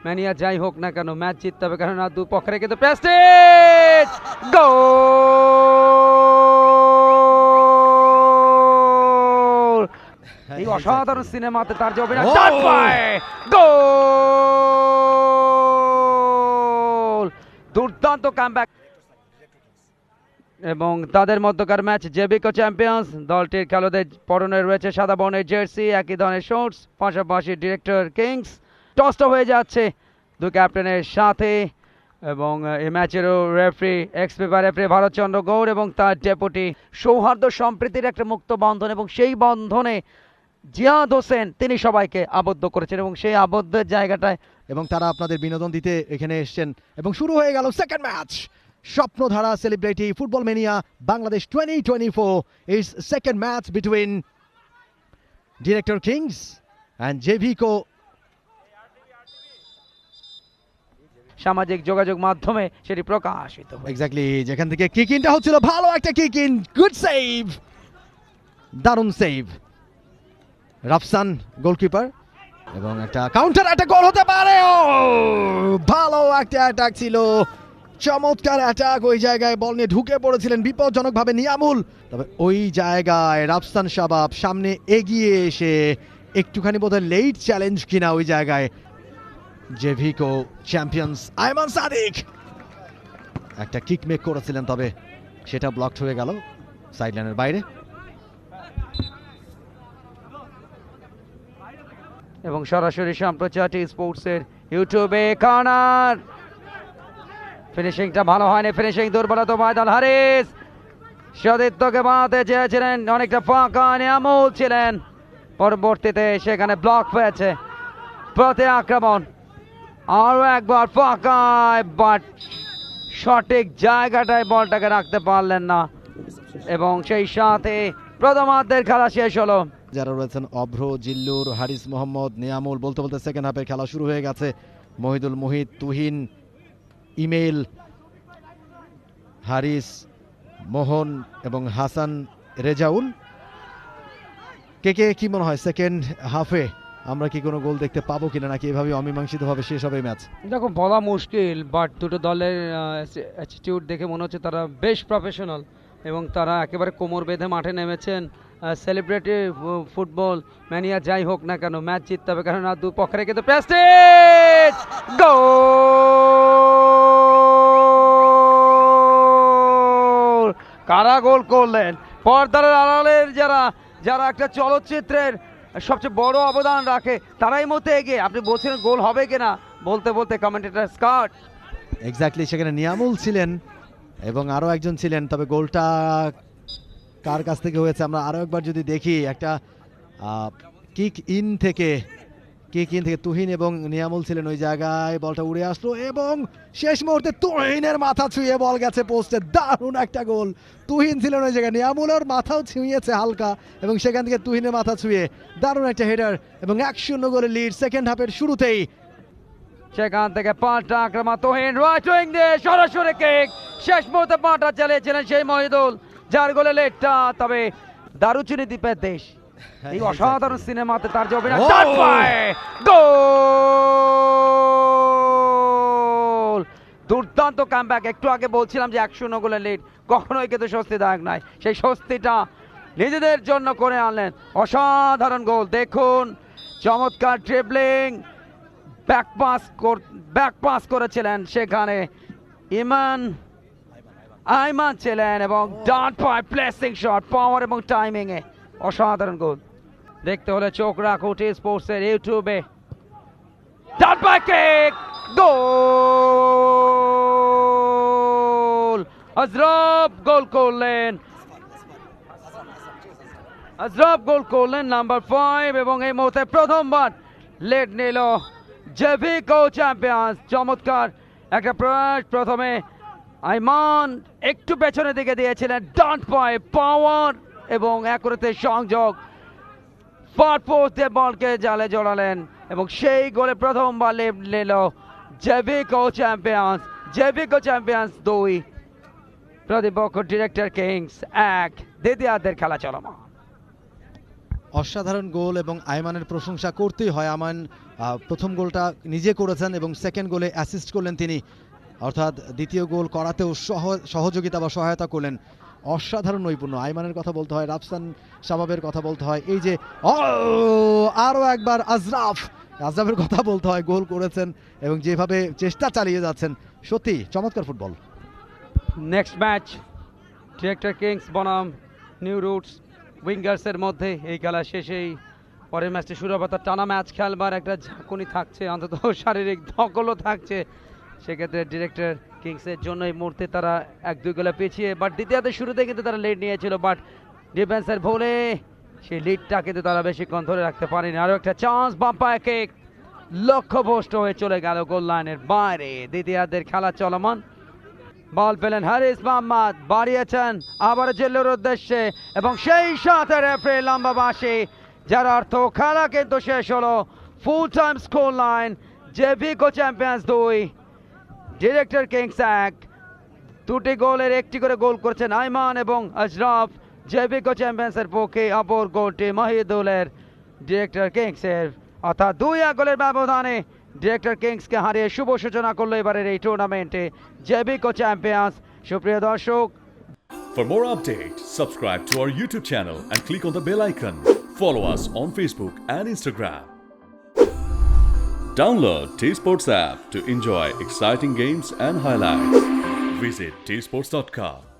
Mania যাই হোক না কেন ম্যাচ জিততে হবে, কারণ দুই পক্ষে কিন্তু প্রেস্টিজ গোল। এই অসাধারণ সিনেমাতে তার যে অভিনয়, গোল, দুর্দান্ত কামব্যাক। এবং তাদের মধ্যকার ম্যাচ জেবিকো চ্যাম্পিয়ন্স দলটির খেলোয়াড়দের পরনে রয়েছে সাদা বর্ণের জার্সি, একই ধরনের শর্টস, পাশাপাশি ডিরেক্টর কিংস টসটা হয়ে যাচ্ছে দুই ক্যাপ্টেনের সাথে। এবং এই ম্যাচেরও referee ex paper referee Bharatchandra Gaur এবং তার ডেপুটি সৌহার্দ্য সম্প্রীতির একটা মুক্ত বন্ধন, এবং সেই বন্ধনে জিয়াদ হোসেন তিনি সবাইকে আবদ্ধ করেছেন এবং সেই আবদ্ধের জায়গাটায় এবং তারা আপনাদের বিনোদন দিতে এখানে এসেছেন। এবং শুরু হয়ে গেল second match, Swapnadhara celebrity football mania Bangladesh 2024 is second match between Director Kings and JVCO। সামাজিক যোগাযোগ মাধ্যমে সেটি প্রকাশিত। এক্স্যাক্টলি, যেখান থেকে কিক ইনটা হচ্ছিল, ভালো একটা কিক ইন, গুড সেভ, দারুণ সেভ রাফসান গোলকিপার, এবং একটা কাউন্টার অ্যাটাক গোল হতে পারে। ও ভালো একটা অ্যাটাক ছিল, চমৎকার অ্যাটাক। ওই জায়গায় বল নিয়ে ঢুকে পড়েছিলেন বিপজ্জনকভাবে নিয়ামুল, তবে ওই জায়গায় রাফসান শাবাব সামনে এগিয়ে এসে একটুখানি বোধহয় লেট চ্যালেঞ্জ কিনা ওই জায়গায় জেভিকো চ্যাম্পিয়ন্স আয়মান সাদিক একটা কিক মেক করেছিলেন, তবে সেটা ব্লকড হয়ে গেল সাইডলাইনের বাইরে। এবং সরাসরি সম্প্রচারটি স্পোর্টসের ইউটিউবে কর্নার, ফিনিশিংটা ভালো হয়নি, ফিনিশিং দুর্বলতা মাইদাল হারিস সতীর্থকে বাঁধতে চেয়েছিলেন, অনেকটা ফাঁকা নিয়ামুল ছিলেন, পরবর্তীতে সেখানে ব্লক হয়েছে প্রতি আক্রমণ। আরো একবার ফাঁকায়, বাট সঠিক জায়গাটায় বলটাকে রাখতে পারলেন না, এবং সেই সাথে প্রথমার্ধের খেলা শেষ হলো। যারা রয়েছেন অভ্র, জিল্লুর, হারিস মোহাম্মদ, নিয়ামুল, বলতে বলতে সেকেন্ড হাফের খেলা শুরু হয়ে গেছে। মহিদুল, মুহিত, তুহিন, ইমেল, হারিস, মোহন এবং হাসান রেজাউল। কে কি মনে হয় সেকেন্ড হাফে আমরা কি কোনো গোল দেখতে পাবো কিনা, নাকি এভাবে অমীমাংসিতভাবে শেষ হবে ম্যাচ? দেখো বলা মুশকিল, বাট দুটো দলের অ্যাটিটিউড দেখে মনে হচ্ছে তারা বেশ প্রফেশনাল এবং তারা একেবারে কোমর বেঁধে মাঠে নেমেছেন। সেলিব্রিটি ফুটবল ম্যানিয়া যাই হোক না কেন ম্যাচ জিততে হবে, কারণ দুই পক্ষে কিন্তু প্রেস্টিজ গোল। কারা গোল করলেন? পর্দার আড়ালের যারা একটা চলচ্চিত্রের সবচেয়ে বড় অবদান রাখে তারাই মধ্যে এগিয়ে। আপনি বলছেন গোল হবে কিনা, বলতে বলতে কমেন্টেটর স্কট এক্স্যাক্টলি, সেখানে নিয়ামুল ছিলেন এবং আরো একজন ছিলেন, তবে গোলটা কার কাছ থেকে হয়েছে আমরা আরো একবার যদি দেখি, একটা কিক ইন থেকে তুহিন এবং নিয়ামুল ছিলেন ওই জায়গায়, বলটা উড়ে আসলো এবং শেষ মুহূর্তে তুহিনের মাথা ছুঁয়ে বল গেছে পোস্টে, দারুণ একটা গোল। তুহিন ছিলেন ওই জায়গায়, নিয়ামুলের মাথাও ছুঁয়েছে হালকা এবং সেখান থেকে তুহিনের মাথা ছুঁয়ে দারুণ একটা হেডার এবং 1-0 গোলের লিড সেকেন্ড হাফের শুরুতেই। সেখান থেকে পাল্টা আক্রমণ, তুহিন রাইট উইং দিয়ে সরাসরি কিক, শেষ মুহূর্তে পাল্টা চালিয়েছিলেন সেই মহিদুল যার গোলে লেটটা, তবে দারুচিনি দ্বীপের দেশ এই অসাধারণ সিনেমাতে তার যে অভিনয়, গোল, দুর্দান্ত কামব্যাক। একটু আগে বলছিলাম যে 1-0 গোলের লিড কখনোই কিন্তু স্বস্তিদায়ক নয়, সেই স্বস্তিটা নিজেদের জন্য করে আনলেন। অসাধারণ গোল, দেখুন চমৎকার ড্রিবলিং, ব্যাক পাস করেছিলেন সেখানে আইমান ছিলেন, এবং ডান পায়ে প্লেসিং শট, পাওয়ার এবং টাইমিং এ অসাধারণ গোল। দেখতে হলে চোখ রাখুন স্পোর্টসের ইউটিউবে। ডান পায়ে কিক, গোল, আজরফ গোল করলেন নাম্বার 5, এবং এই মুহূর্তে প্রথমবার লিড নিল জেভিকো চ্যাম্পিয়ন্স। চমৎকার একটা প্রয়াস, প্রথমে আইমান একটু পেছনের দিকে দিয়েছিলেন, ডান পায়ে পাওয়ার এবং একরতে সংযোগ, ফার পোস্ট দিয়ে বলকে জালে জড়ালেন এবং সেই গোলে প্রথমবার লিড নিল জেভিকো চ্যাম্পিয়ন্স 2, প্রতিপক্ষ ডিরেক্টর কিংস 1। দ্বিতীয়ার্ধের খেলা চলমান। অসাধারণ গোল এবং আয়মানের প্রশংসা করতেই হয়। আয়মান প্রথম গোলটা নিজে করেছেন এবং সেকেন্ড গোলে অ্যাসিস্ট করলেন তিনি, অর্থাৎ দ্বিতীয় গোল করাতেও সহযোগিতা বা সহায়তা করলেন। অসাধারণ নৈপুণ্য। আয়মানের কথা বলতে হয়, রাফসান শাবাবের কথা বলতে হয়, এই যে আরও একবার আজরাফের কথা বলতে হয়, গোল করেছেন এবং যেভাবে চেষ্টা চালিয়ে যাচ্ছেন, সত্যি চমৎকার football. Next match Director Kings বনাম নিউ রুটস উইঙ্গার্সের মধ্যে। এই খেলা শেষেই পরের ম্যাচটি শুরু হবে। তার টানা ম্যাচ খেলবার একটা ঝাঁকুনি থাকছে, অন্তত শারীরিক ধকলও থাকছে। সেক্ষেত্রে ডিরেক্টর কিংসের জন্য এই মুহূর্তে তারা 1-2 গোলে পিছিয়ে, বাট দ্বিতীয়ার্ধের শুরুতে কিন্তু তারা লিড নিয়েছিল, বাট ডিফেন্সের ভুলে সেই লিডটা কিন্তু তারা বেশিক্ষণ ধরে রাখতে পারেনি। আরও একটা চান্স, বাম্পায় কিক, লক্ষ্যভ্রষ্ট হয়ে চলে গেল গোল লাইনের বাইরে। দ্বিতীয়ার্ধের খেলা চলমান। বল পেলেন হারিস মোহাম্মদ, বাড়িয়েছেন আবার জেলের উদ্দেশ্যে এবং সেই সাথে রেফারি লম্বা বাঁশি, যার অর্থ খেলা কিন্তু শেষ হলো। ফুল টাইম স্কোর লাইন জেভিকো চ্যাম্পিয়ন্স 2, ডিরেক্টর কিংস 1। দুটি গোলের একটি করে গোল করেছেন আইমান এবং আজরাফ জেভিকো চ্যাম্পিয়ন্সের পক্ষে, অপর গোলটি মাহিদুলের ডিরেক্টর কিংসের। অর্থাৎ 2-1 গোলের ব্যবধানে ডিরেক্টর কিংসকে হারিয়ে শুভ সূচনা করলো এবারের এই টুর্নামেন্টে জেভিকো চ্যাম্পিয়ন্স। সুপ্রিয় দর্শক, For more updates, subscribe to our YouTube channel and click on the bell icon. Follow us on Facebook and Instagram. Download T-Sports app to enjoy exciting games and highlights. Visit tsports.com.